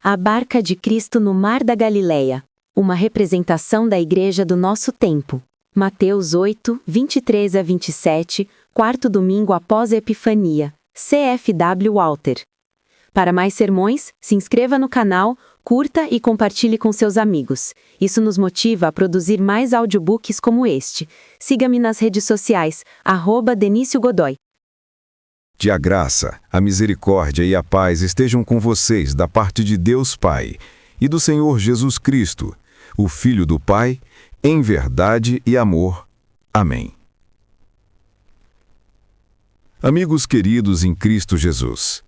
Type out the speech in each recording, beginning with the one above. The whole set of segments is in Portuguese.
A barca de Cristo no Mar da Galileia. Uma representação da Igreja do nosso tempo. Mateus 8, 23 a 27, quarto domingo após a Epifania. C.F.W. Walter. Para mais sermões, se inscreva no canal, curta e compartilhe com seus amigos. Isso nos motiva a produzir mais audiobooks como este. Siga-me nas redes sociais, @Denício Godoy. Que a graça, a misericórdia e a paz estejam com vocês da parte de Deus Pai e do Senhor Jesus Cristo, o Filho do Pai, em verdade e amor. Amém. Amigos queridos em Cristo Jesus,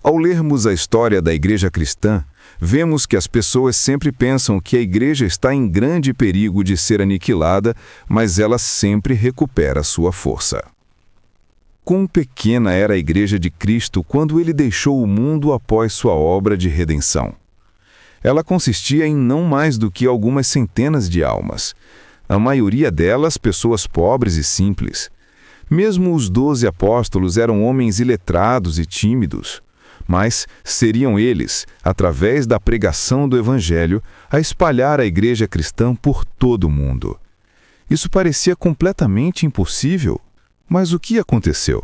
ao lermos a história da Igreja cristã, vemos que as pessoas sempre pensam que a Igreja está em grande perigo de ser aniquilada, mas ela sempre recupera sua força. Quão pequena era a Igreja de Cristo quando ele deixou o mundo após sua obra de redenção. Ela consistia em não mais do que algumas centenas de almas, a maioria delas pessoas pobres e simples. Mesmo os 12 apóstolos eram homens iletrados e tímidos, mas seriam eles, através da pregação do Evangelho, a espalhar a Igreja cristã por todo o mundo. Isso parecia completamente impossível. Mas o que aconteceu?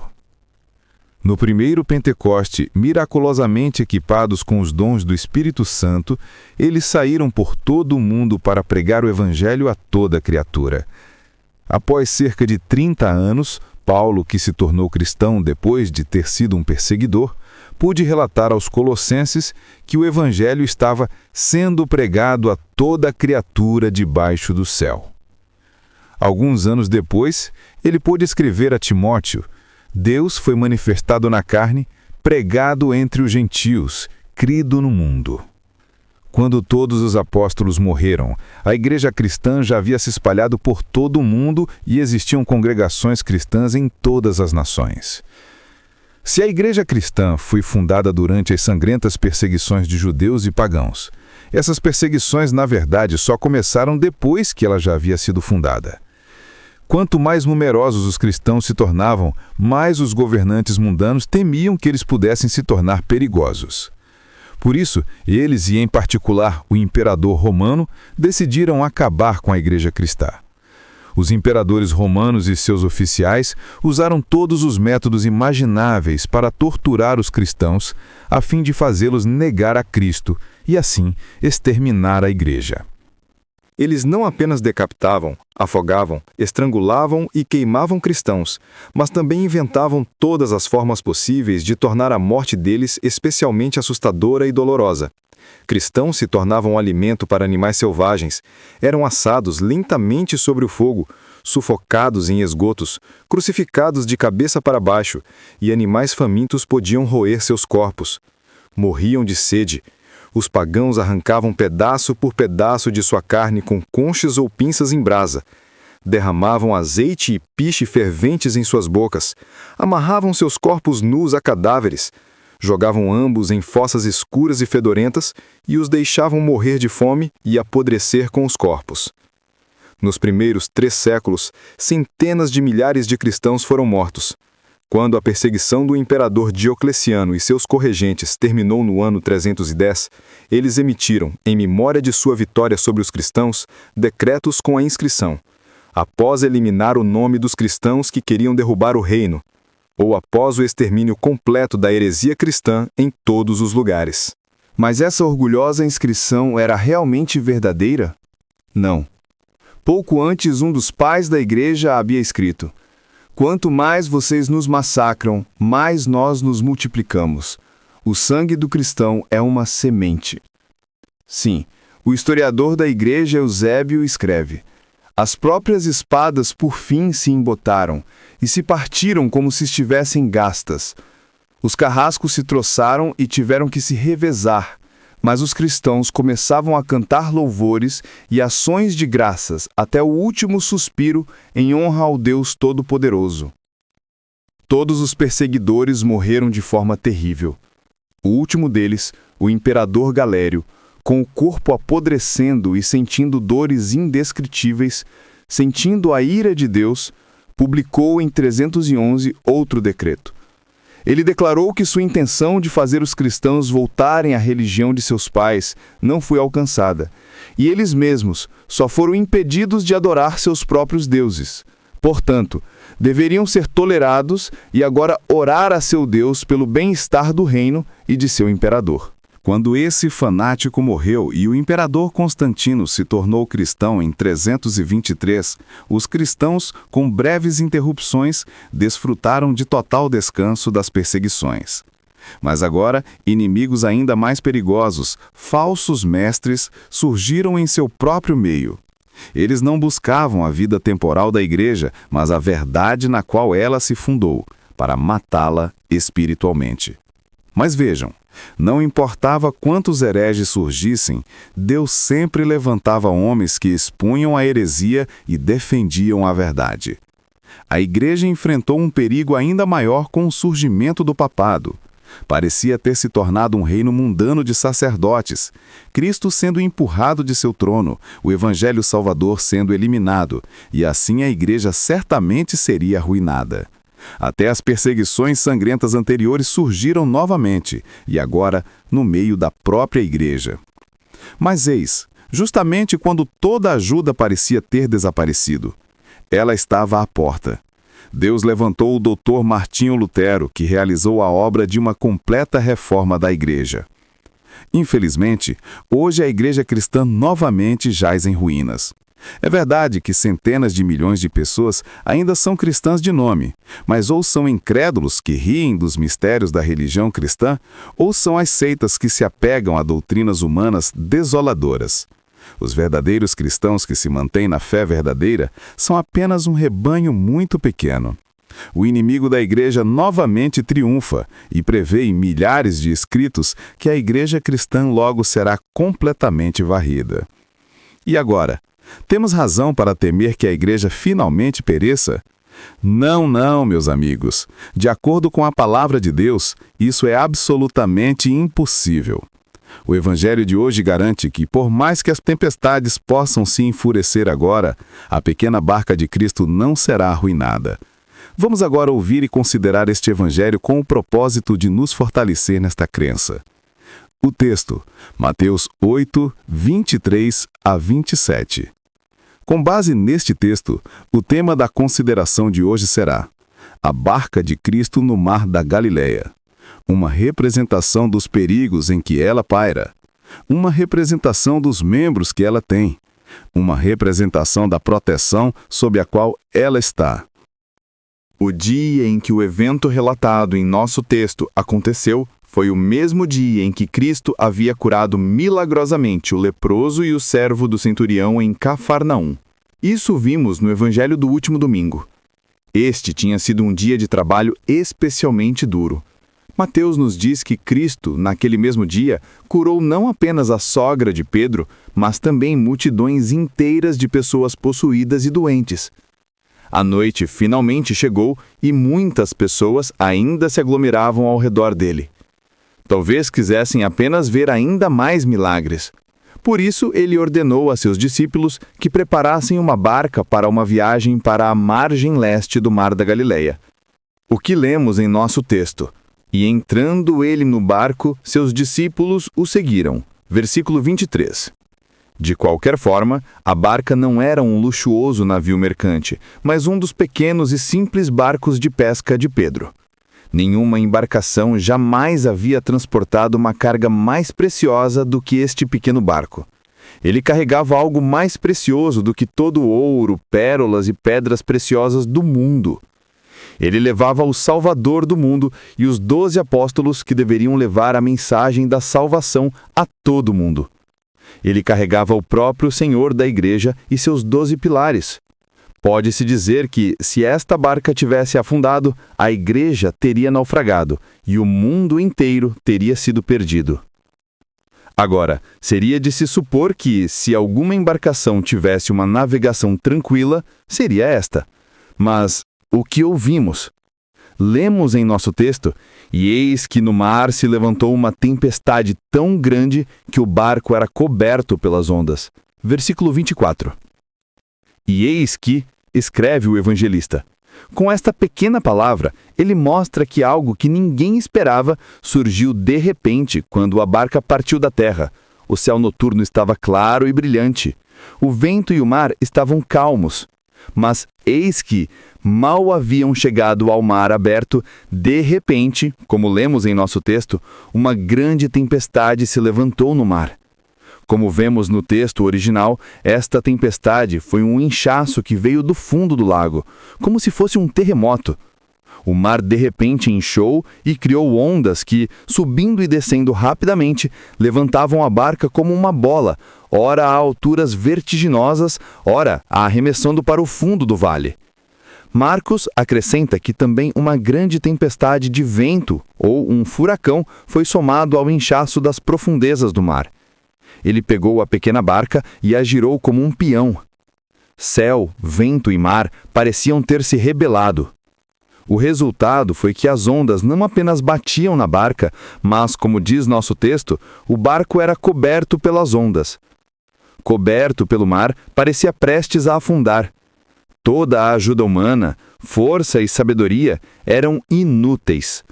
No primeiro Pentecoste, miraculosamente equipados com os dons do Espírito Santo, eles saíram por todo o mundo para pregar o Evangelho a toda criatura. Após cerca de 30 anos, Paulo, que se tornou cristão depois de ter sido um perseguidor, pôde relatar aos colossenses que o Evangelho estava sendo pregado a toda criatura debaixo do céu. Alguns anos depois, ele pôde escrever a Timóteo: Deus foi manifestado na carne, pregado entre os gentios, crido no mundo. Quando todos os apóstolos morreram, a igreja cristã já havia se espalhado por todo o mundo e existiam congregações cristãs em todas as nações. Se a igreja cristã foi fundada durante as sangrentas perseguições de judeus e pagãos, essas perseguições, na verdade, só começaram depois que ela já havia sido fundada. Quanto mais numerosos os cristãos se tornavam, mais os governantes mundanos temiam que eles pudessem se tornar perigosos. Por isso, eles, e em particular o imperador romano, decidiram acabar com a igreja cristã. Os imperadores romanos e seus oficiais usaram todos os métodos imagináveis para torturar os cristãos, a fim de fazê-los negar a Cristo e, assim, exterminar a igreja. Eles não apenas decapitavam, afogavam, estrangulavam e queimavam cristãos, mas também inventavam todas as formas possíveis de tornar a morte deles especialmente assustadora e dolorosa. Cristãos se tornavam alimento para animais selvagens, eram assados lentamente sobre o fogo, sufocados em esgotos, crucificados de cabeça para baixo, e animais famintos podiam roer seus corpos. Morriam de sede. Os pagãos arrancavam pedaço por pedaço de sua carne com conchas ou pinças em brasa. Derramavam azeite e piche ferventes em suas bocas. Amarravam seus corpos nus a cadáveres. Jogavam ambos em fossas escuras e fedorentas e os deixavam morrer de fome e apodrecer com os corpos. Nos primeiros 3 séculos, centenas de milhares de cristãos foram mortos. Quando a perseguição do imperador Diocleciano e seus corregentes terminou no ano 310, eles emitiram, em memória de sua vitória sobre os cristãos, decretos com a inscrição: após eliminar o nome dos cristãos que queriam derrubar o reino, ou após o extermínio completo da heresia cristã em todos os lugares. Mas essa orgulhosa inscrição era realmente verdadeira? Não. Pouco antes, um dos pais da igreja havia escrito: quanto mais vocês nos massacram, mais nós nos multiplicamos. O sangue do cristão é uma semente. Sim, o historiador da igreja Eusébio escreve: as próprias espadas por fim se embotaram e se partiram como se estivessem gastas. Os carrascos se troçaram e tiveram que se revezar, mas os cristãos começavam a cantar louvores e ações de graças até o último suspiro em honra ao Deus Todo-Poderoso. Todos os perseguidores morreram de forma terrível. O último deles, o imperador Galério, com o corpo apodrecendo e sentindo dores indescritíveis, sentindo a ira de Deus, publicou em 311 outro decreto: Ele declarou que sua intenção de fazer os cristãos voltarem à religião de seus pais não foi alcançada, e eles mesmos só foram impedidos de adorar seus próprios deuses. Portanto, deveriam ser tolerados e agora orar a seu Deus pelo bem-estar do reino e de seu imperador. Quando esse fanático morreu e o imperador Constantino se tornou cristão em 323, os cristãos, com breves interrupções, desfrutaram de total descanso das perseguições. Mas agora, inimigos ainda mais perigosos, falsos mestres, surgiram em seu próprio meio. Eles não buscavam a vida temporal da igreja, mas a verdade na qual ela se fundou, para matá-la espiritualmente. Mas vejam, não importava quantos hereges surgissem, Deus sempre levantava homens que expunham a heresia e defendiam a verdade. A igreja enfrentou um perigo ainda maior com o surgimento do papado. Parecia ter se tornado um reino mundano de sacerdotes, Cristo sendo empurrado de seu trono, o Evangelho Salvador sendo eliminado, e assim a igreja certamente seria arruinada. Até as perseguições sangrentas anteriores surgiram novamente, e agora no meio da própria igreja. Mas eis, justamente quando toda ajuda parecia ter desaparecido, ela estava à porta. Deus levantou o Dr. Martinho Lutero, que realizou a obra de uma completa reforma da igreja. Infelizmente, hoje a igreja cristã novamente jaz em ruínas. É verdade que centenas de milhões de pessoas ainda são cristãs de nome, mas ou são incrédulos que riem dos mistérios da religião cristã, ou são as seitas que se apegam a doutrinas humanas desoladoras. Os verdadeiros cristãos que se mantêm na fé verdadeira são apenas um rebanho muito pequeno. O inimigo da igreja novamente triunfa e prevê em milhares de escritos que a igreja cristã logo será completamente varrida. E agora? Temos razão para temer que a igreja finalmente pereça? Não, não, meus amigos. De acordo com a palavra de Deus, isso é absolutamente impossível. O Evangelho de hoje garante que, por mais que as tempestades possam se enfurecer agora, a pequena barca de Cristo não será arruinada. Vamos agora ouvir e considerar este Evangelho com o propósito de nos fortalecer nesta crença. O texto, Mateus 8, 23 a 27. Com base neste texto, o tema da consideração de hoje será a barca de Cristo no mar da Galileia. Uma representação dos perigos em que ela paira. Uma representação dos membros que ela tem. Uma representação da proteção sob a qual ela está. O dia em que o evento relatado em nosso texto aconteceu foi o mesmo dia em que Cristo havia curado milagrosamente o leproso e o servo do centurião em Cafarnaum. Isso vimos no Evangelho do último domingo. Este tinha sido um dia de trabalho especialmente duro. Mateus nos diz que Cristo, naquele mesmo dia, curou não apenas a sogra de Pedro, mas também multidões inteiras de pessoas possuídas e doentes. A noite finalmente chegou e muitas pessoas ainda se aglomeravam ao redor dele. Talvez quisessem apenas ver ainda mais milagres. Por isso, ele ordenou a seus discípulos que preparassem uma barca para uma viagem para a margem leste do Mar da Galileia. O que lemos em nosso texto? E entrando ele no barco, seus discípulos o seguiram. Versículo 23. De qualquer forma, a barca não era um luxuoso navio mercante, mas um dos pequenos e simples barcos de pesca de Pedro. Nenhuma embarcação jamais havia transportado uma carga mais preciosa do que este pequeno barco. Ele carregava algo mais precioso do que todo o ouro, pérolas e pedras preciosas do mundo. Ele levava o Salvador do mundo e os 12 apóstolos que deveriam levar a mensagem da salvação a todo mundo. Ele carregava o próprio Senhor da igreja e seus 12 pilares. Pode-se dizer que, se esta barca tivesse afundado, a igreja teria naufragado e o mundo inteiro teria sido perdido. Agora, seria de se supor que, se alguma embarcação tivesse uma navegação tranquila, seria esta. Mas o que ouvimos? Lemos em nosso texto, e eis que no mar se levantou uma tempestade tão grande que o barco era coberto pelas ondas. Versículo 24. E eis que, escreve o evangelista, Com esta pequena palavra, ele mostra que algo que ninguém esperava surgiu de repente quando a barca partiu da terra. O céu noturno estava claro e brilhante. O vento e o mar estavam calmos. Mas eis que, mal haviam chegado ao mar aberto, de repente, como lemos em nosso texto, uma grande tempestade se levantou no mar. Como vemos no texto original, esta tempestade foi um inchaço que veio do fundo do lago, como se fosse um terremoto. O mar de repente inchou e criou ondas que, subindo e descendo rapidamente, levantavam a barca como uma bola, ora a alturas vertiginosas, ora a arremessando para o fundo do vale. Marcos acrescenta que também uma grande tempestade de vento, ou um furacão, foi somado ao inchaço das profundezas do mar. Ele pegou a pequena barca e a girou como um peão. Céu, vento e mar pareciam ter se rebelado. O resultado foi que as ondas não apenas batiam na barca, mas, como diz nosso texto, o barco era coberto pelas ondas. Coberto pelo mar, parecia prestes a afundar. Toda a ajuda humana, força e sabedoria eram inúteis.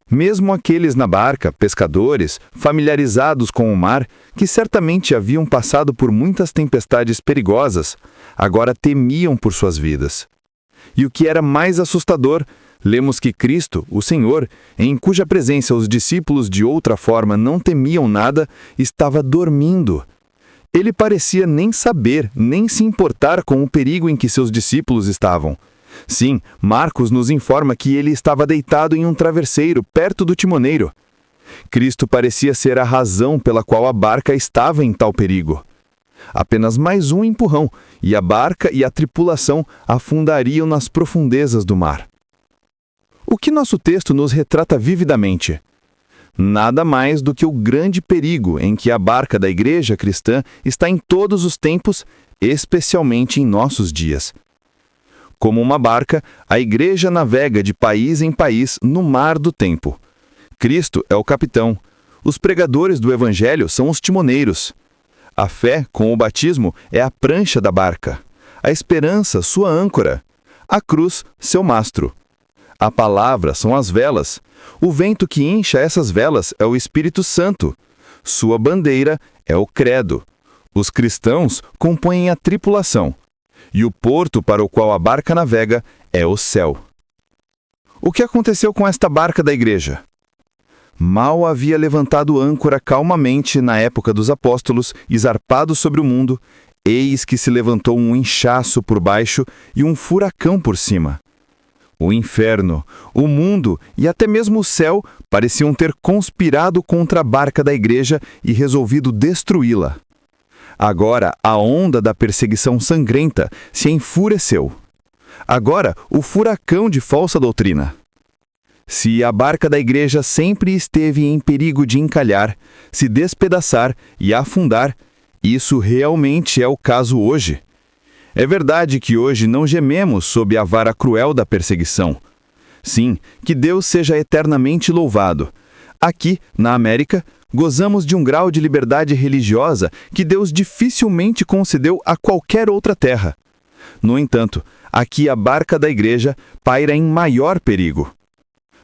Mesmo aqueles na barca, pescadores, familiarizados com o mar, que certamente haviam passado por muitas tempestades perigosas, agora temiam por suas vidas. E o que era mais assustador, lemos que Cristo, o Senhor, em cuja presença os discípulos de outra forma não temiam nada, estava dormindo. Ele parecia nem saber, nem se importar com o perigo em que seus discípulos estavam. Sim, Marcos nos informa que ele estava deitado em um travesseiro, perto do timoneiro. Cristo parecia ser a razão pela qual a barca estava em tal perigo. Apenas mais um empurrão, e a barca e a tripulação afundariam nas profundezas do mar. O que nosso texto nos retrata vividamente? Nada mais do que o grande perigo em que a barca da igreja cristã está em todos os tempos, especialmente em nossos dias. Como uma barca, a igreja navega de país em país no mar do tempo. Cristo é o capitão. Os pregadores do evangelho são os timoneiros. A fé, com o batismo, é a prancha da barca. A esperança, sua âncora. A cruz, seu mastro. A palavra são as velas. O vento que incha essas velas é o Espírito Santo. Sua bandeira é o credo. Os cristãos compõem a tripulação. E o porto para o qual a barca navega é o céu. O que aconteceu com esta barca da igreja? Mal havia levantado âncora calmamente na época dos apóstolos e zarpado sobre o mundo, eis que se levantou um inchaço por baixo e um furacão por cima. O inferno, o mundo e até mesmo o céu pareciam ter conspirado contra a barca da igreja e resolvido destruí-la. Agora, a onda da perseguição sangrenta se enfureceu. Agora, o furacão de falsa doutrina. Se a barca da igreja sempre esteve em perigo de encalhar, se despedaçar e afundar, isso realmente é o caso hoje. É verdade que hoje não gememos sob a vara cruel da perseguição. Sim, que Deus seja eternamente louvado. Aqui, na América, gozamos de um grau de liberdade religiosa que Deus dificilmente concedeu a qualquer outra terra. No entanto, aqui a barca da igreja paira em maior perigo.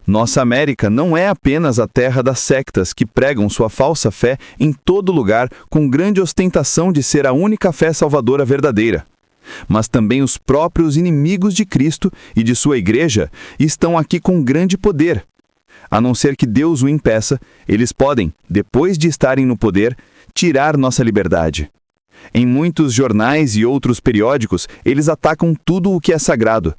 Nossa América não é apenas a terra das sectas que pregam sua falsa fé em todo lugar com grande ostentação de ser a única fé salvadora verdadeira. Mas também os próprios inimigos de Cristo e de sua igreja estão aqui com grande poder. A não ser que Deus o impeça, eles podem, depois de estarem no poder, tirar nossa liberdade. Em muitos jornais e outros periódicos, eles atacam tudo o que é sagrado.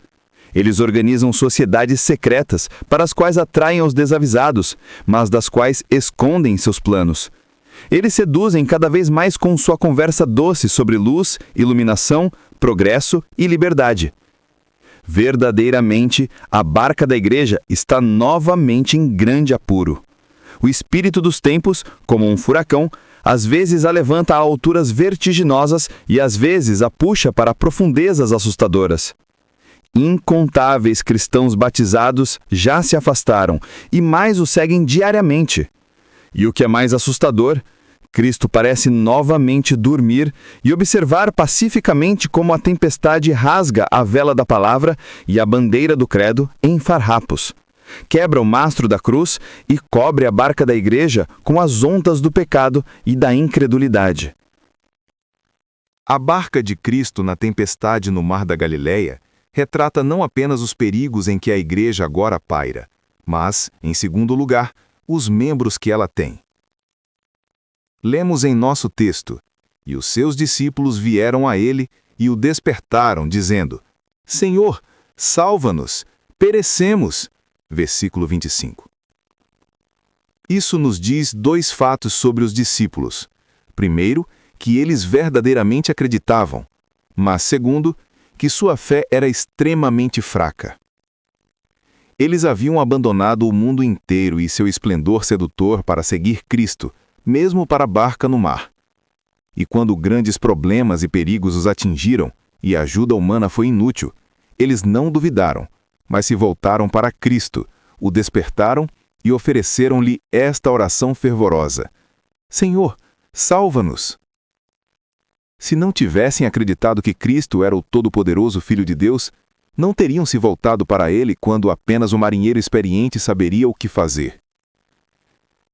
Eles organizam sociedades secretas para as quais atraem os desavisados, mas das quais escondem seus planos. Eles seduzem cada vez mais com sua conversa doce sobre luz, iluminação, progresso e liberdade. Verdadeiramente, a barca da igreja está novamente em grande apuro. O espírito dos tempos, como um furacão, às vezes a levanta a alturas vertiginosas e às vezes a puxa para profundezas assustadoras. Incontáveis cristãos batizados já se afastaram e mais o seguem diariamente. E o que é mais assustador, Cristo parece novamente dormir e observar pacificamente como a tempestade rasga a vela da palavra e a bandeira do credo em farrapos. Quebra o mastro da cruz e cobre a barca da igreja com as ondas do pecado e da incredulidade. A barca de Cristo na tempestade no Mar da Galileia retrata não apenas os perigos em que a igreja agora paira, mas, em segundo lugar, os membros que ela tem. Lemos em nosso texto: "E os seus discípulos vieram a ele e o despertaram, dizendo: Senhor, salva-nos, perecemos." Versículo 25. Isso nos diz dois fatos sobre os discípulos. Primeiro, que eles verdadeiramente acreditavam, mas segundo, que sua fé era extremamente fraca. Eles haviam abandonado o mundo inteiro e seu esplendor sedutor para seguir Cristo, mesmo para a barca no mar. E quando grandes problemas e perigos os atingiram e a ajuda humana foi inútil, eles não duvidaram, mas se voltaram para Cristo, o despertaram e ofereceram-lhe esta oração fervorosa: Senhor, salva-nos. Se não tivessem acreditado que Cristo era o todo-poderoso Filho de Deus, não teriam se voltado para ele quando apenas o marinheiro experiente saberia o que fazer.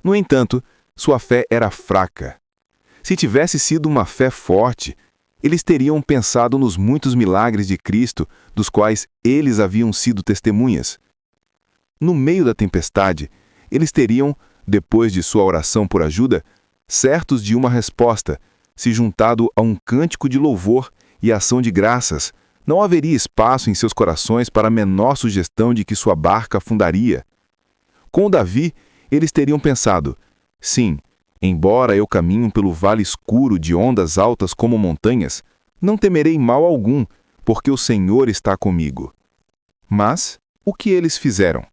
No entanto, sua fé era fraca. Se tivesse sido uma fé forte, eles teriam pensado nos muitos milagres de Cristo, dos quais eles haviam sido testemunhas. No meio da tempestade, eles teriam, depois de sua oração por ajuda, certos de uma resposta, se juntado a um cântico de louvor e ação de graças, não haveria espaço em seus corações para a menor sugestão de que sua barca afundaria. Com Davi, eles teriam pensado: sim, embora eu caminhe pelo vale escuro de ondas altas como montanhas, não temerei mal algum, porque o Senhor está comigo. Mas o que eles fizeram?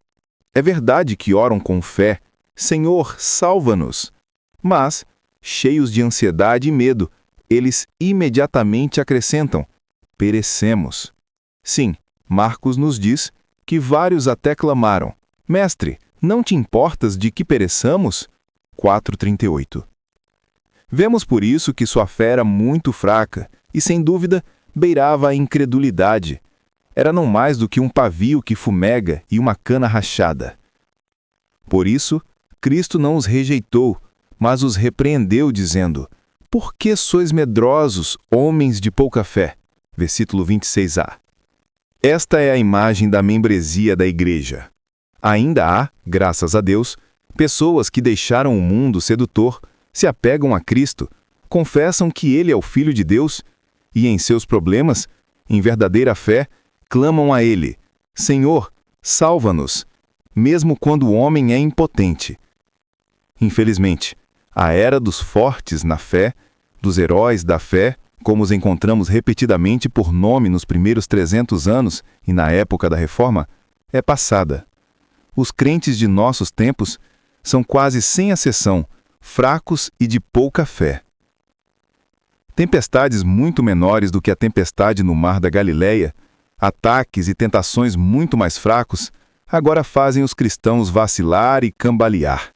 É verdade que oram com fé: Senhor, salva-nos. Mas, cheios de ansiedade e medo, eles imediatamente acrescentam: perecemos. Sim, Marcos nos diz que vários até clamaram: Mestre, não te importas de que pereçamos? 4:38. Vemos por isso que sua fé era muito fraca e, sem dúvida, beirava a incredulidade. Era não mais do que um pavio que fumega e uma cana rachada. Por isso, Cristo não os rejeitou, mas os repreendeu, dizendo: Por que sois medrosos, homens de pouca fé? Versículo 26a. Esta é a imagem da membresia da igreja. Ainda há, graças a Deus, pessoas que deixaram o mundo sedutor, se apegam a Cristo, confessam que Ele é o Filho de Deus e, em seus problemas, em verdadeira fé, clamam a Ele: Senhor, salva-nos, mesmo quando o homem é impotente. Infelizmente, a era dos fortes na fé, dos heróis da fé, como os encontramos repetidamente por nome nos primeiros 300 anos e na época da Reforma, é passada. Os crentes de nossos tempos são quase sem exceção fracos e de pouca fé. Tempestades muito menores do que a tempestade no Mar da Galileia, ataques e tentações muito mais fracos, agora fazem os cristãos vacilar e cambalear.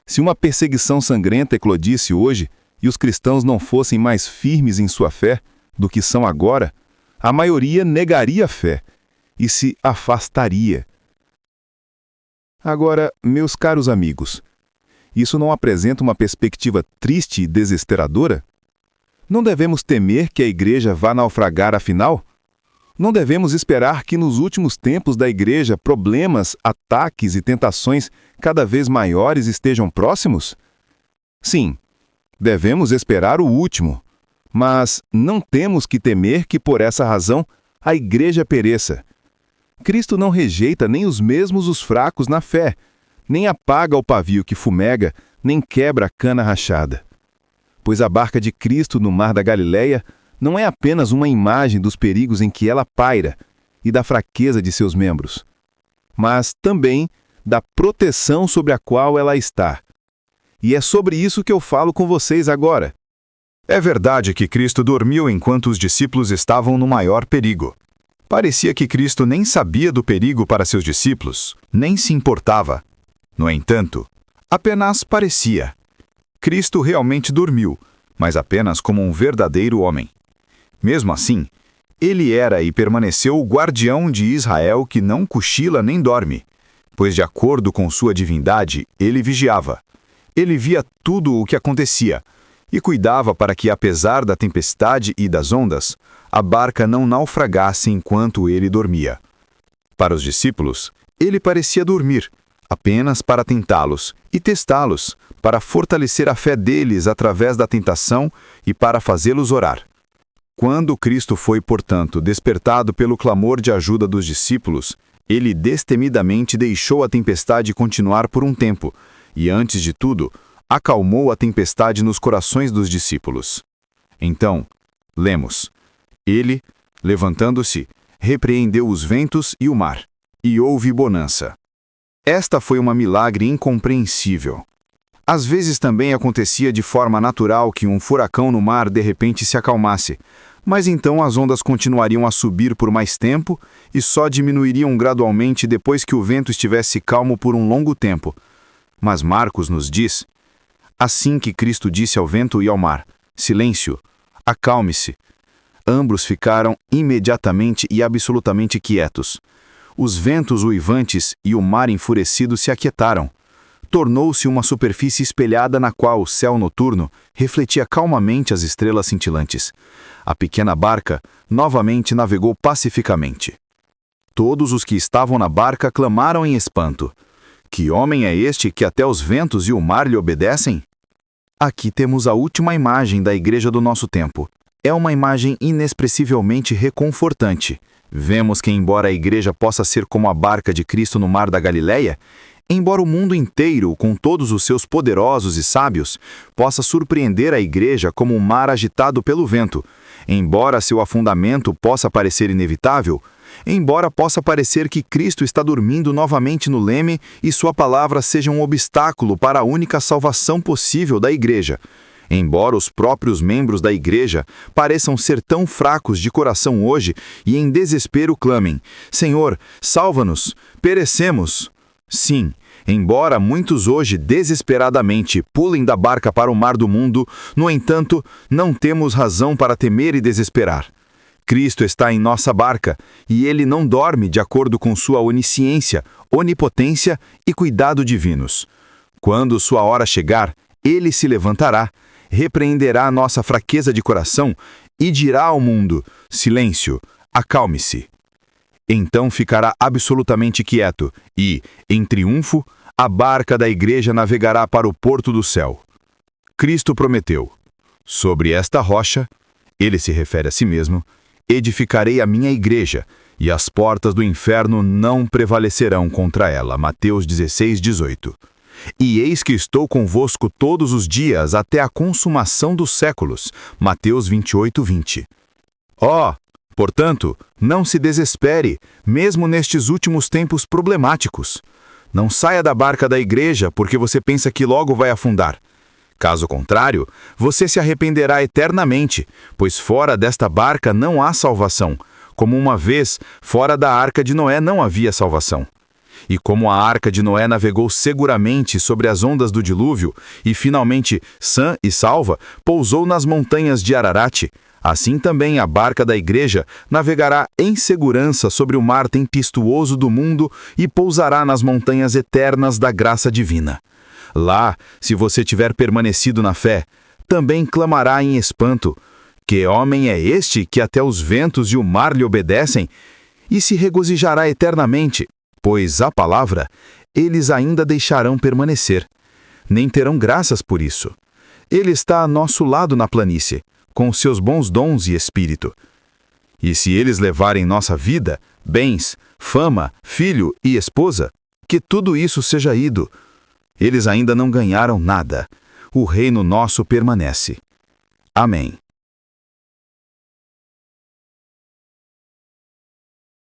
Se uma perseguição sangrenta eclodisse hoje e os cristãos não fossem mais firmes em sua fé do que são agora, a maioria negaria a fé e se afastaria. Agora, meus caros amigos, isso não apresenta uma perspectiva triste e desesperadora? Não devemos temer que a igreja vá naufragar afinal? Não devemos esperar que nos últimos tempos da igreja problemas, ataques e tentações cada vez maiores estejam próximos? Sim, devemos esperar o último, mas não temos que temer que por essa razão a igreja pereça. Cristo não rejeita nem os fracos na fé, nem apaga o pavio que fumega, nem quebra a cana rachada. Pois a barca de Cristo no Mar da Galileia não é apenas uma imagem dos perigos em que ela paira e da fraqueza de seus membros, mas também da proteção sobre a qual ela está. E é sobre isso que eu falo com vocês agora. É verdade que Cristo dormiu enquanto os discípulos estavam no maior perigo. Parecia que Cristo nem sabia do perigo para seus discípulos, nem se importava. No entanto, apenas parecia. Cristo realmente dormiu, mas apenas como um verdadeiro homem. Mesmo assim, ele era e permaneceu o guardião de Israel que não cochila nem dorme, pois de acordo com sua divindade, ele vigiava. Ele via tudo o que acontecia e cuidava para que, apesar da tempestade e das ondas, a barca não naufragasse enquanto ele dormia. Para os discípulos, ele parecia dormir, apenas para tentá-los e testá-los, para fortalecer a fé deles através da tentação e para fazê-los orar. Quando Cristo foi, portanto, despertado pelo clamor de ajuda dos discípulos, ele destemidamente deixou a tempestade continuar por um tempo e, antes de tudo, acalmou a tempestade nos corações dos discípulos. Então, lemos: ele, levantando-se, repreendeu os ventos e o mar, e houve bonança. Esta foi uma milagre incompreensível. Às vezes também acontecia de forma natural que um furacão no mar de repente se acalmasse, mas então as ondas continuariam a subir por mais tempo e só diminuiriam gradualmente depois que o vento estivesse calmo por um longo tempo. Mas Marcos nos diz: assim que Cristo disse ao vento e ao mar: silêncio, acalme-se. Ambos ficaram imediatamente e absolutamente quietos. Os ventos uivantes e o mar enfurecido se aquietaram. Tornou-se uma superfície espelhada na qual o céu noturno refletia calmamente as estrelas cintilantes. A pequena barca novamente navegou pacificamente. Todos os que estavam na barca clamaram em espanto: que homem é este que até os ventos e o mar lhe obedecem? Aqui temos a última imagem da igreja do nosso tempo. É uma imagem inexpressivelmente reconfortante. Vemos que, embora a igreja possa ser como a barca de Cristo no mar da Galileia, embora o mundo inteiro, com todos os seus poderosos e sábios, possa surpreender a igreja como um mar agitado pelo vento, embora seu afundamento possa parecer inevitável, embora possa parecer que Cristo está dormindo novamente no leme e sua palavra seja um obstáculo para a única salvação possível da igreja, embora os próprios membros da igreja pareçam ser tão fracos de coração hoje e em desespero clamem: Senhor, salva-nos, perecemos. Sim, embora muitos hoje desesperadamente pulem da barca para o mar do mundo, no entanto, não temos razão para temer e desesperar. Cristo está em nossa barca e ele não dorme de acordo com sua onisciência, onipotência e cuidado divinos. Quando sua hora chegar, ele se levantará, repreenderá a nossa fraqueza de coração e dirá ao mundo: silêncio, acalme-se. Então ficará absolutamente quieto e, em triunfo, a barca da igreja navegará para o porto do céu. Cristo prometeu: sobre esta rocha, ele se refere a si mesmo, edificarei a minha igreja, e as portas do inferno não prevalecerão contra ela. Mateus 16:18. E eis que estou convosco todos os dias até a consumação dos séculos. Mateus 28:20. Portanto, não se desespere, mesmo nestes últimos tempos problemáticos. Não saia da barca da igreja porque você pensa que logo vai afundar. Caso contrário, você se arrependerá eternamente, pois fora desta barca não há salvação, como uma vez fora da arca de Noé não havia salvação. E como a arca de Noé navegou seguramente sobre as ondas do dilúvio e finalmente, sã e salva, pousou nas montanhas de Ararat, assim também a barca da igreja navegará em segurança sobre o mar tempestuoso do mundo e pousará nas montanhas eternas da graça divina. Lá, se você tiver permanecido na fé, também clamará em espanto: que homem é este que até os ventos e o mar lhe obedecem? E se regozijará eternamente, pois a palavra eles ainda deixarão permanecer. Nem terão graças por isso. Ele está a nosso lado na planície, com seus bons dons e espírito. E se eles levarem nossa vida, bens, fama, filho e esposa, que tudo isso seja ido. Eles ainda não ganharam nada. O reino nosso permanece. Amém.